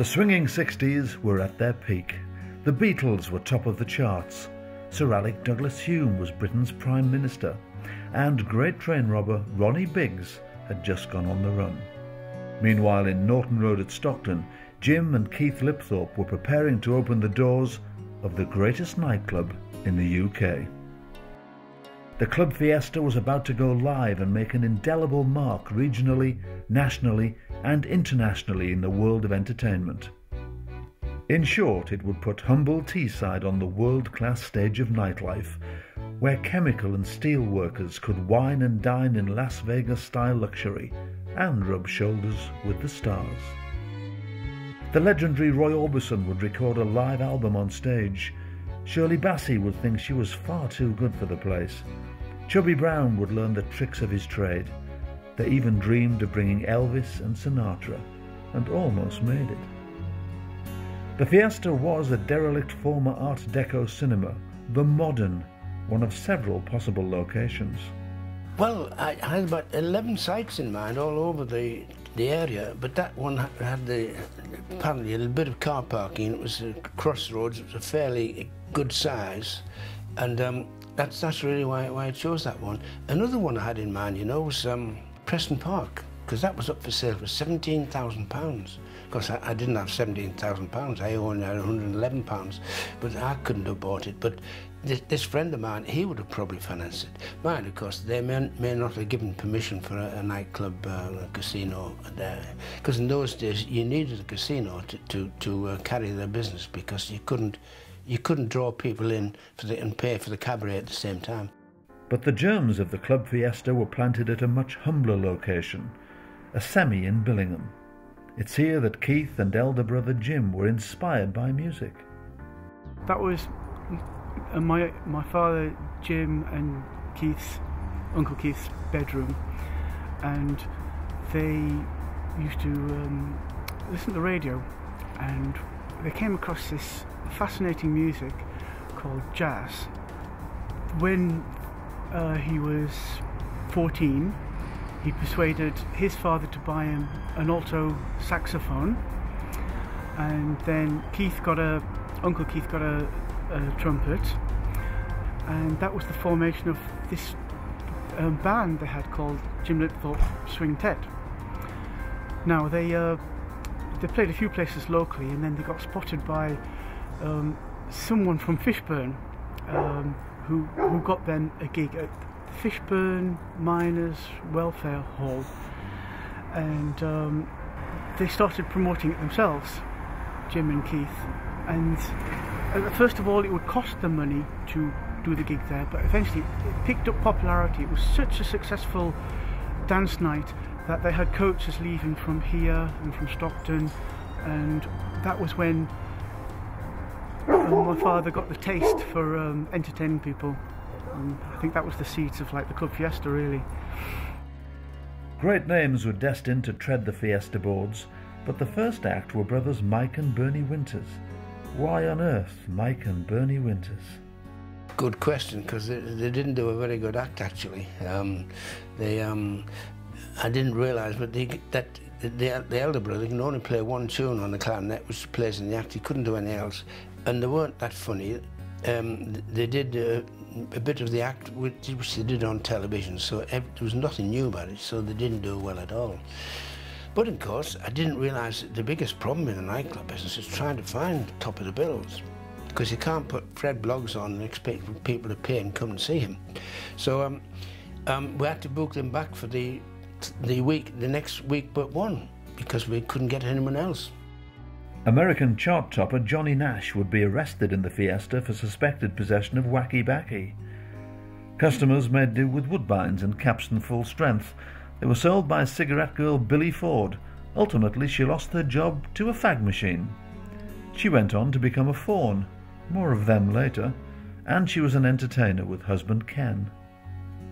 swinging 60s were at their peak. The Beatles were top of the charts. Sir Alec Douglas-Home was Britain's Prime Minister, and great train robber Ronnie Biggs had just gone on the run. Meanwhile, in Norton Road at Stockton, Jim and Keith Lipthorpe were preparing to open the doors of the greatest nightclub in the UK. The Club Fiesta was about to go live and make an indelible mark regionally, nationally and internationally in the world of entertainment. In short, it would put humble Teesside on the world-class stage of nightlife, where chemical and steel workers could wine and dine in Las Vegas-style luxury and rub shoulders with the stars. The legendary Roy Orbison would record a live album on stage. Shirley Bassey would think she was far too good for the place. Chubby Brown would learn the tricks of his trade. They even dreamed of bringing Elvis and Sinatra, and almost made it. The Fiesta was a derelict former Art Deco cinema, the Modern, one of several possible locations. Well, I had about 11 sites in mind all over the area, but that one had apparently a little bit of car parking. It was a crossroads. It was a fairly good size, and that's really why I chose that one. Another one I had in mind, was Preston Park, because that was up for sale for £17,000. Of course, I didn't have £17,000. I only had £111, but I couldn't have bought it. But this friend of mine, he would have probably financed it. Mine, of course, they may not have given permission for a nightclub, a casino, because in those days you needed a casino to carry their business, because you couldn't draw people in and pay for the cabaret at the same time. But the germs of the Club Fiesta were planted at a much humbler location, a semi in Billingham. It's here that Keith and elder brother Jim were inspired by music. That was my father Jim and Uncle Keith's bedroom, and they used to listen to the radio, and they came across this fascinating music called jazz. When he was 14, he persuaded his father to buy him an alto saxophone, and then Uncle Keith got a trumpet, and that was the formation of this band they had called Jim Lipthorpe Swing Tet. Now they played a few places locally, and then they got spotted by someone from Fishburn, who got them a gig at Fishburn Miners Welfare Hall, and they started promoting it themselves, Jim and Keith. And first of all, it would cost them money to do the gig there, but eventually it picked up popularity. It was such a successful dance night that they had coaches leaving from here and from Stockton, and that was when my father got the taste for entertaining people. And I think that was the seeds of the Club Fiesta, really. Great names were destined to tread the Fiesta boards, but the first act were brothers Mike and Bernie Winters. Why on earth Mike and Bernie Winters? Good question, because they didn't do a very good act, actually. I didn't realise, but the elder brother can only play one tune on the clarinet, which he plays in the act. He couldn't do anything else, and they weren't that funny. They did a bit of the act which they did on television, so there was nothing new about it, so they didn't do well at all. But of course, I didn't realise that the biggest problem in the nightclub business is trying to find top of the bills, because you can't put Fred Bloggs on and expect people to pay and come and see him. So we had to book them back for the next week but one, because we couldn't get anyone else. American chart topper Johnny Nash would be arrested in the Fiesta for suspected possession of wacky backy. Customers made do with Woodbines and Capstan full strength. They were sold by cigarette girl Billy Ford. Ultimately, she lost her job to a fag machine. She went on to become a fawn, more of them later, and she was an entertainer with husband Ken.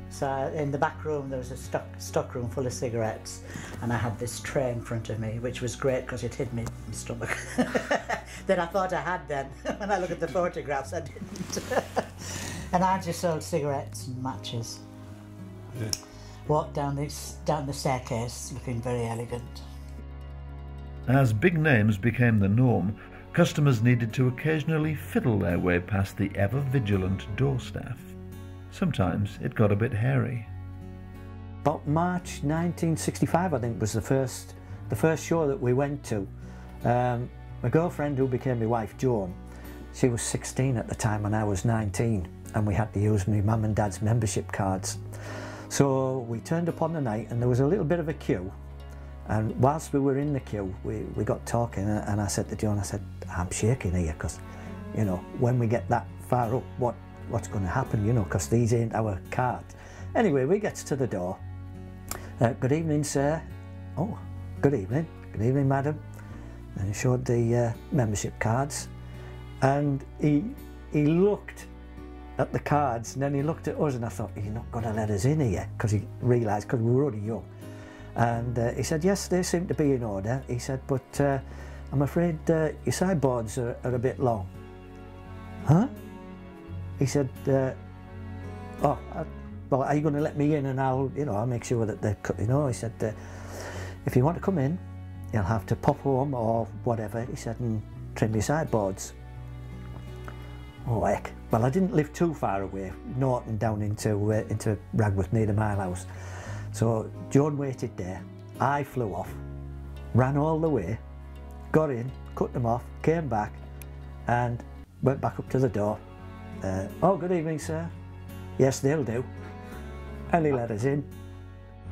So in the back room there was a stock room full of cigarettes, and I had this tray in front of me, which was great because it hid my stomach. Then I thought I had then. When I look at the photographs, I didn't. And I just sold cigarettes and matches. Yeah. Walked down the staircase looking very elegant. As big names became the norm, customers needed to occasionally fiddle their way past the ever-vigilant door staff. Sometimes it got a bit hairy. About March 1965, I think, was the first show that we went to. My girlfriend, who became my wife, Joan, she was 16 at the time and I was 19, and we had to use my mum and dad's membership cards. So we turned up on the night and there was a little bit of a queue, and whilst we were in the queue we got talking, and I said to Joan, I said, I'm shaking here because, you know, when we get that far up, what's going to happen, you know, because these ain't our cards. Anyway, we gets to the door. Good evening, sir. Oh, good evening. Good evening, madam. And he showed the membership cards, and he looked at the cards, and then he looked at us, and I thought, you're not going to let us in here, because he realised, because we were already young. And he said, yes, they seem to be in order. He said, but I'm afraid your sideboards are a bit long. Huh? He said, well, are you going to let me in, and I'll make sure that they're cut, you know? He said, if you want to come in, you'll have to pop home or whatever, he said, and trim your sideboards. Oh heck. Well, I didn't live too far away, Norton down into Ragworth near the Mile House. So Joan waited there, I flew off, ran all the way, got in, cut them off, came back and went back up to the door. Oh, good evening, sir. Yes, they'll do. And he let us in.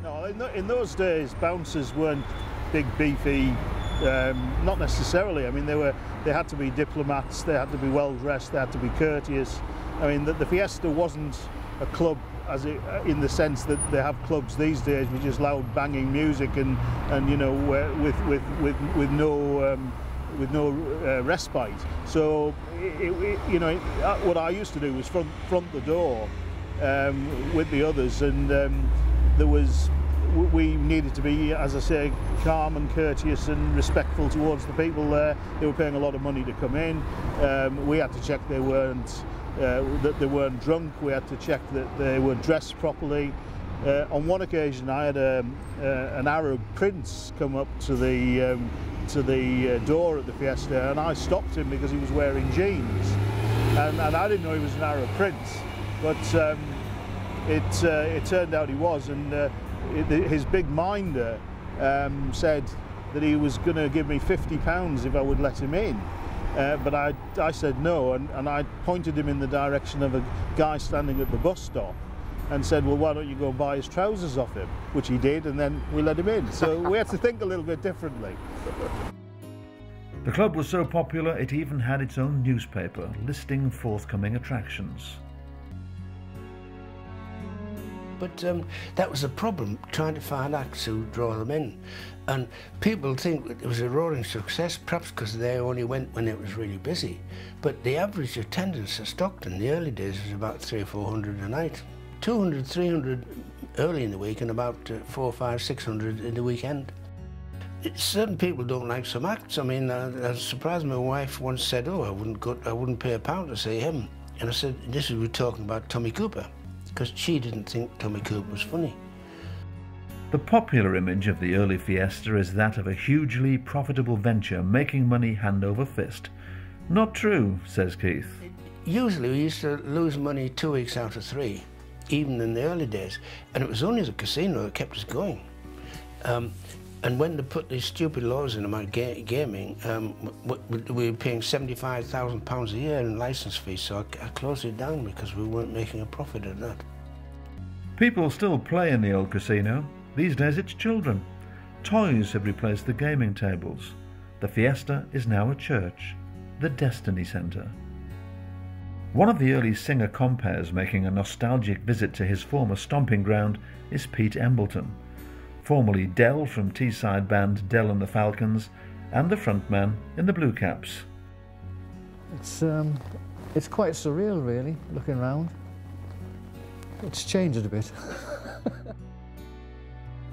No, in those days, bouncers weren't big, beefy, not necessarily. I mean, they had to be diplomats, they had to be well dressed, they had to be courteous. I mean, the Fiesta wasn't a club in the sense that they have clubs these days with just loud banging music and you know, with no respite. So you know, what I used to do was front the door with the others, and we needed to be, as I say, calm and courteous and respectful towards the people there. They were paying a lot of money to come in. We had to check they weren't drunk. We had to check that they were dressed properly. On one occasion, I had an Arab prince come up to the door at the Fiesta, and I stopped him because he was wearing jeans, and I didn't know he was an Arab prince, but it turned out he was, and his big minder said that he was going to give me £50 if I would let him in. But I said no, and I pointed him in the direction of a guy standing at the bus stop and said, well, why don't you go and buy his trousers off him? Which he did, and then we let him in. So we had to think a little bit differently. The club was so popular it even had its own newspaper listing forthcoming attractions. But that was the problem, trying to find acts who draw them in. And people think it was a roaring success, perhaps because they only went when it was really busy. But the average attendance at Stockton in the early days was about 300 or 400 a night. 200, 300 early in the week, and about 400, 500, 600 in the weekend. Certain people don't like some acts. I mean, I was surprised my wife once said, oh, I wouldn't pay £1 to see him. And I said, this is, we're talking about Tommy Cooper, because she didn't think Tommy Cooper was funny. The popular image of the early Fiesta is that of a hugely profitable venture making money hand over fist. Not true, says Keith. Usually we used to lose money 2 weeks out of 3, even in the early days, and it was only the casino that kept us going. And when they put these stupid laws in about gaming, we were paying £75,000 a year in licence fees, so I closed it down because we weren't making a profit at that. People still play in the old casino. These days it's children. Toys have replaced the gaming tables. The Fiesta is now a church, the Destiny Centre. One of the early singer comperes making a nostalgic visit to his former stomping ground is Pete Embleton, formerly Dell from Teesside band Dell and the Falcons, and the frontman in the Blue Caps. It's quite surreal, really, looking around. It's changed a bit.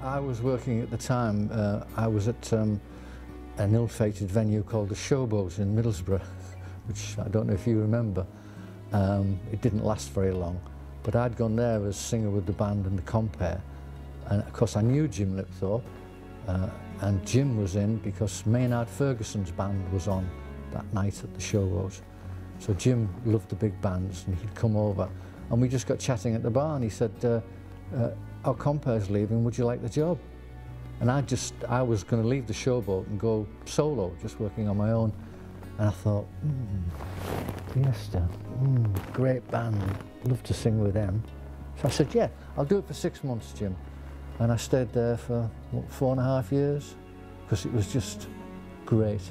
I was working at the time, I was at an ill-fated venue called the Showboat in Middlesbrough, which I don't know if you remember. It didn't last very long, but I'd gone there as singer with the band and the compere. And of course I knew Jim Lipthorpe, and Jim was in because Maynard Ferguson's band was on that night at the Showboat. So Jim loved the big bands, and he'd come over, and we just got chatting at the bar, and he said, our compare's leaving, would you like the job? And I was going to leave the Showboat and go solo, just working on my own. And I thought, Fiesta, great band, love to sing with them. So I said, yeah, I'll do it for 6 months, Jim. And I stayed there for, what, 4.5 years, because it was just great.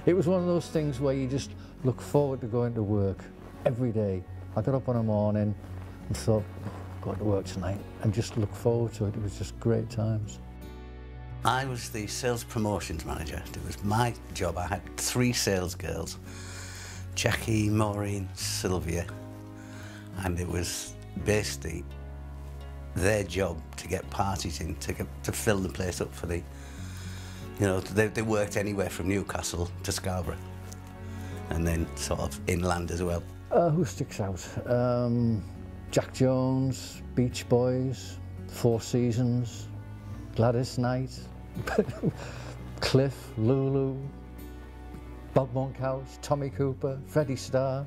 It was one of those things where you just look forward to going to work every day. I got up in the morning and thought, going to work tonight, and just look forward to it. It was just great times. I was the sales promotions manager. It was my job. I had 3 sales girls, Jackie, Maureen, Sylvia, and it was basically their job to get parties in, to fill the place up for the, you know, they worked anywhere from Newcastle to Scarborough, and then sort of inland as well. Who sticks out? Jack Jones, Beach Boys, Four Seasons, Gladys Knight, Cliff, Lulu, Bob Monkhouse, Tommy Cooper, Freddie Starr.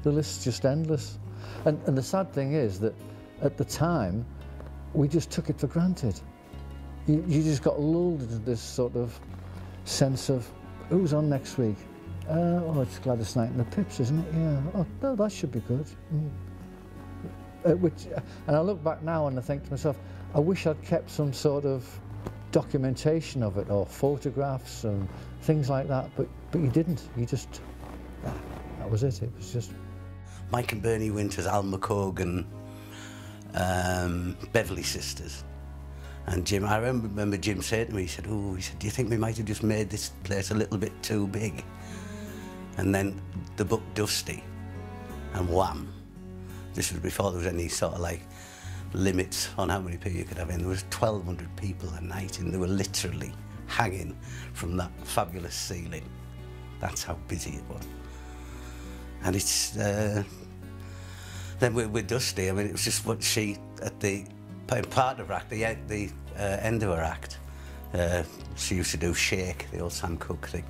The list's just endless. And the sad thing is that at the time, we just took it for granted. You just got lulled into this sort of sense of, who's on next week? Oh, it's Gladys Knight and the Pips, isn't it? Yeah. Oh, no, that should be good. And I look back now and I think to myself, I wish I'd kept some sort of documentation of it, or photographs and things like that, but you didn't. You just, that was it. It was just... Mike and Bernie Winters, Al McCogan, Beverly Sisters, and Jim. I remember Jim saying to me, he said, do you think we might have just made this place a little bit too big? And then the book Dusty, and wham. This was before there was any sort of like limits on how many people you could have in. There was 1,200 people a night, and they were literally hanging from that fabulous ceiling. That's how busy it was. And it's then with Dusty, I mean, it was just what she at the part of her act, the end of her act, she used to do Shake, the old Sam Cooke thing,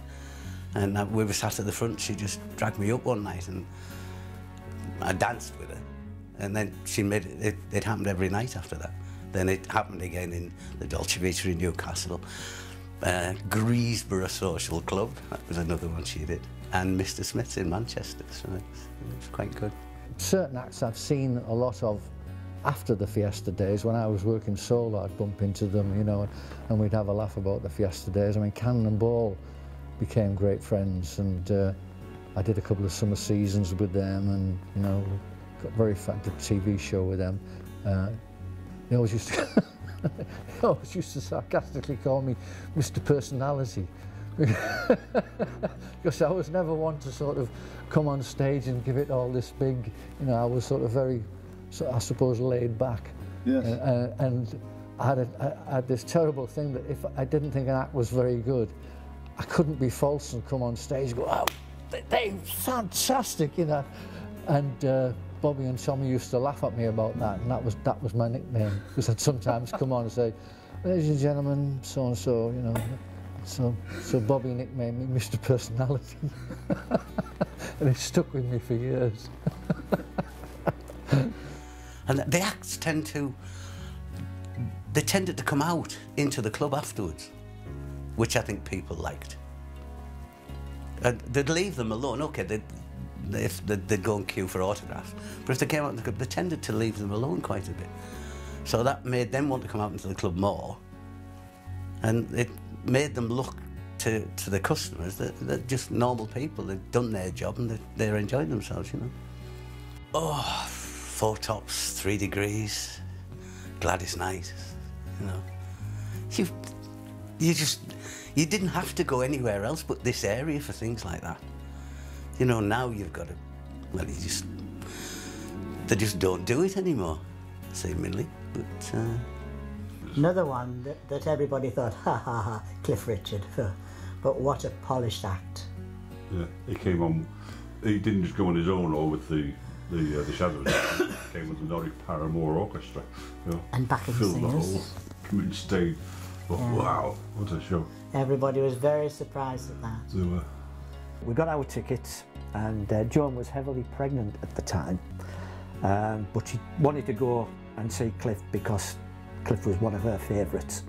and we were sat at the front. She just dragged me up one night, and I danced with her. And then she made it happened every night after that. Then it happened again in the Dolce Vita in Newcastle, Greesborough Social Club, that was another one she did, and Mr. Smith's in Manchester, so it was quite good. Certain acts I've seen a lot of after the Fiesta days. When I was working solo, I'd bump into them, you know, and we'd have a laugh about the Fiesta days. I mean, Cannonball became great friends, and I did a couple of summer seasons with them, and, you know, got very fat, did a TV show with them. They always used to they always used to sarcastically call me Mr. Personality. Because I was never one to sort of come on stage and give it all this big, you know, I was sort of very, I suppose, laid back. Yes. And I had this terrible thing that if I didn't think an act was very good, I couldn't be false and come on stage and go, oh, they're fantastic, you know. And Bobby and Tommy used to laugh at me about that, and that was my nickname, because I'd sometimes come on and say, ladies and gentlemen, so-and-so, you know. So Bobby nicknamed me Mr. Personality. And it stuck with me for years. And the acts tended to come out into the club afterwards, which I think people liked. And they'd leave them alone, okay, they'd go and queue for autographs, but if they came out in the club, they tended to leave them alone quite a bit. So that made them want to come out into the club more, and it made them look to the customers that they're just normal people. They've done their job and they're enjoying themselves, you know. Oh, Four Tops, 3 Degrees, Gladys Knight, you know. You didn't have to go anywhere else but this area for things like that. You know, now you've got to, well, they just don't do it anymore, seemingly, but... Another one that everybody thought, ha ha ha, Cliff Richard, but what a polished act. Yeah, he came on, he didn't just go on his own or with the Shadows, he came with the Norwich Paramore Orchestra, you know, and backing filled singers. the whole community stage, But wow, what a show. Everybody was very surprised at that. So, We got our tickets, and Joan was heavily pregnant at the time, but she wanted to go and see Cliff because Cliff was one of her favourites.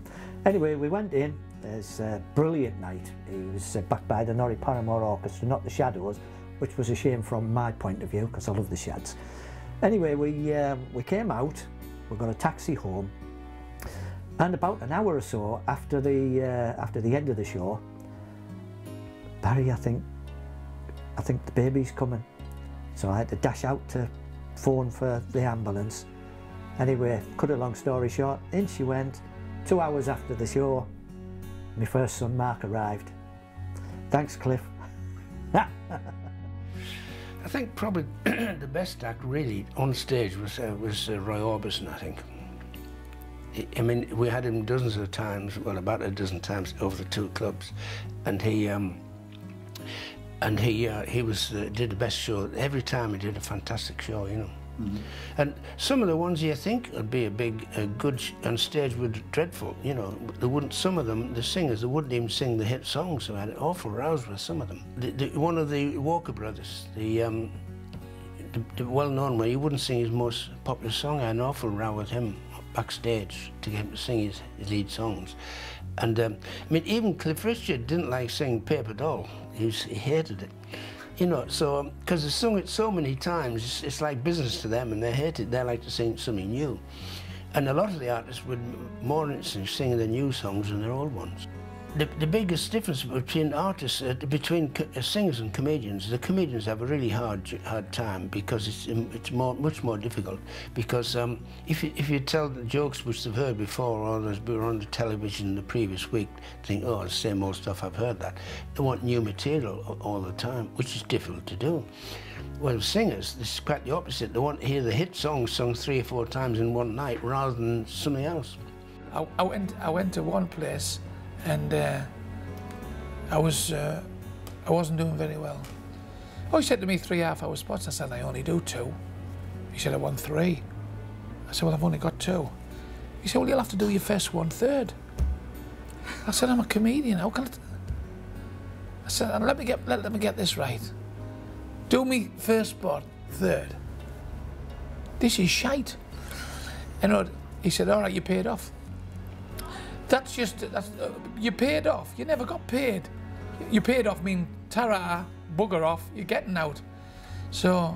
Anyway, we went in. There's a brilliant night. He was backed by the Norrie Paramore Orchestra, not the Shadows, which was a shame from my point of view because I love the Shads. Anyway, we came out. We got a taxi home, and about an hour or so after the end of the show, Barry, I think the baby's coming. So I had to dash out to phone for the ambulance. Anyway, cut a long story short, in she went. 2 hours after the show, my first son Mark arrived. Thanks, Cliff. I think probably the best act really on stage was Roy Orbison, I think. I mean, we had him dozens of times, well, about a dozen times over the two clubs, and he did the best show. Every time he did a fantastic show, you know. Mm-hmm. And some of the ones you think would be a good on stage were dreadful, you know. They wouldn't. Some of them, the singers, they wouldn't even sing the hit songs. So I had awful rows with some of them. One of the Walker brothers, the well-known one, he wouldn't sing his most popular song. I had an awful row with him backstage to get him to sing his lead songs. And I mean, even Cliff Richard didn't like singing Paper Doll. He hated it. You know, so, because they've sung it so many times, it's like business to them, and they hate it. They like to sing something new. And a lot of the artists would more interested in singing their new songs than their old ones. The biggest difference between artists, between singers and comedians, the comedians have a really hard time because it's much more difficult. Because if you tell the jokes which they've heard before or those were on the television the previous week, think, oh, it's the same old stuff, I've heard that. They want new material all the time, which is difficult to do. Well, singers, this is quite the opposite. They want to hear the hit songs sung 3 or 4 times in one night rather than something else. I went to one place, and I wasn't doing very well. Oh, he said to me 3 half-hour spots. I said, I only do 2. He said, I won 3. I said, well, I've only got 2. He said, well, you'll have to do your first 1/3. I said, I'm a comedian. How can I? I said, and let me get this right. Do me first spot, 3rd. This is shite. And he said, all right, you paid off. You paid off. You never got paid. You paid off mean ta-ra, bugger off, you're getting out. So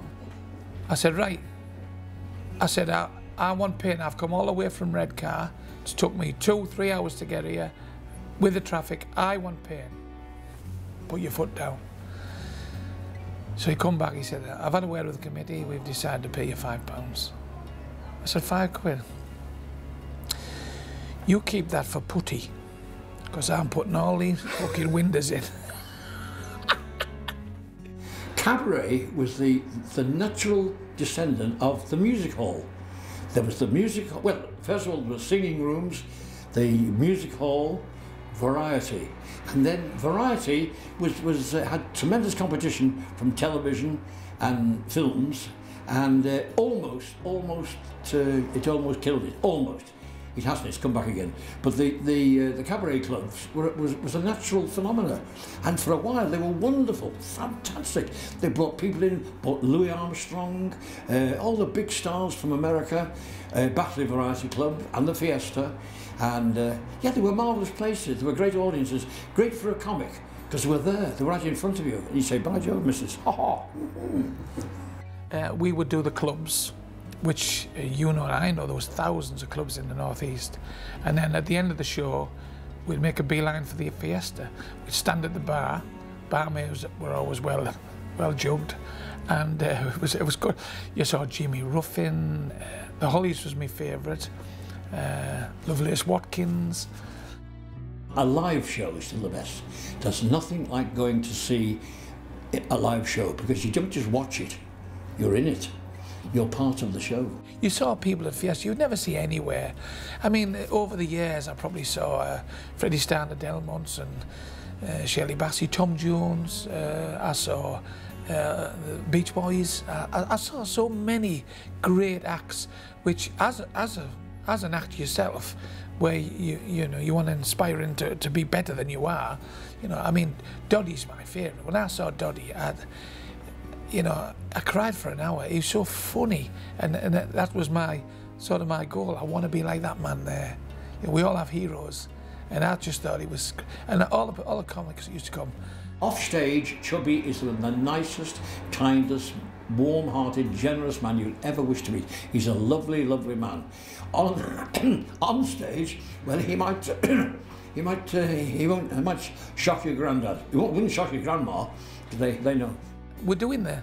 I said, right. I said, I want paying. I've come all the way from Redcar. It's took me 2-3 hours to get here. With the traffic, I want paying. Put your foot down. So he come back, he said, I've had a word with the committee, we've decided to pay you £5. I said, £5? You keep that for putty, because I'm putting all these fucking windows in. Cabaret was the natural descendant of the music hall. There was the music hall, well, first of all, there were singing rooms, the music hall, variety. And then variety had tremendous competition from television and films, and it almost killed it, almost. It hasn't, it's come back again. But the cabaret clubs was a natural phenomenon. And for a while they were wonderful, fantastic. They brought people in, brought Louis Armstrong, all the big stars from America, Batley Variety Club and the Fiesta. And yeah, they were marvellous places, they were great audiences, great for a comic, because they were there, they were right in front of you. And you say, by Jove, missus, ha ha. We would do the clubs, which you know and I know there was thousands of clubs in the northeast, and then at the end of the show we'd make a beeline for the Fiesta. We'd stand at the bar, barmaids were always well jugged, and it was good. You saw Jimmy Ruffin, the Hollies was my favourite, Lovelace Watkins. A live show is still the best. There's nothing like going to see a live show, because you don't just watch it, you're in it. You're part of the show. You saw people at Fiesta you'd never see anywhere. I mean, over the years, I probably saw Freddie Starr, Del Monson, Shirley Bassey, Tom Jones. I saw the Beach Boys. I saw so many great acts, which, as an act yourself, where you know you want to inspire him to be better than you are. You know, I mean, Doddy's my favourite. When I saw Doddy, you know, I cried for an hour. He was so funny, and that was my sort of my goal. I want to be like that man there. You know, we all have heroes, and I just thought he was. And all the comics that used to come. Offstage, Chubby is one of the nicest, kindest, warm-hearted, generous man you'd ever wish to meet. He's a lovely, lovely man. On stage, well, he might shock your granddad. He wouldn't shock your grandma, because they know. We're doing the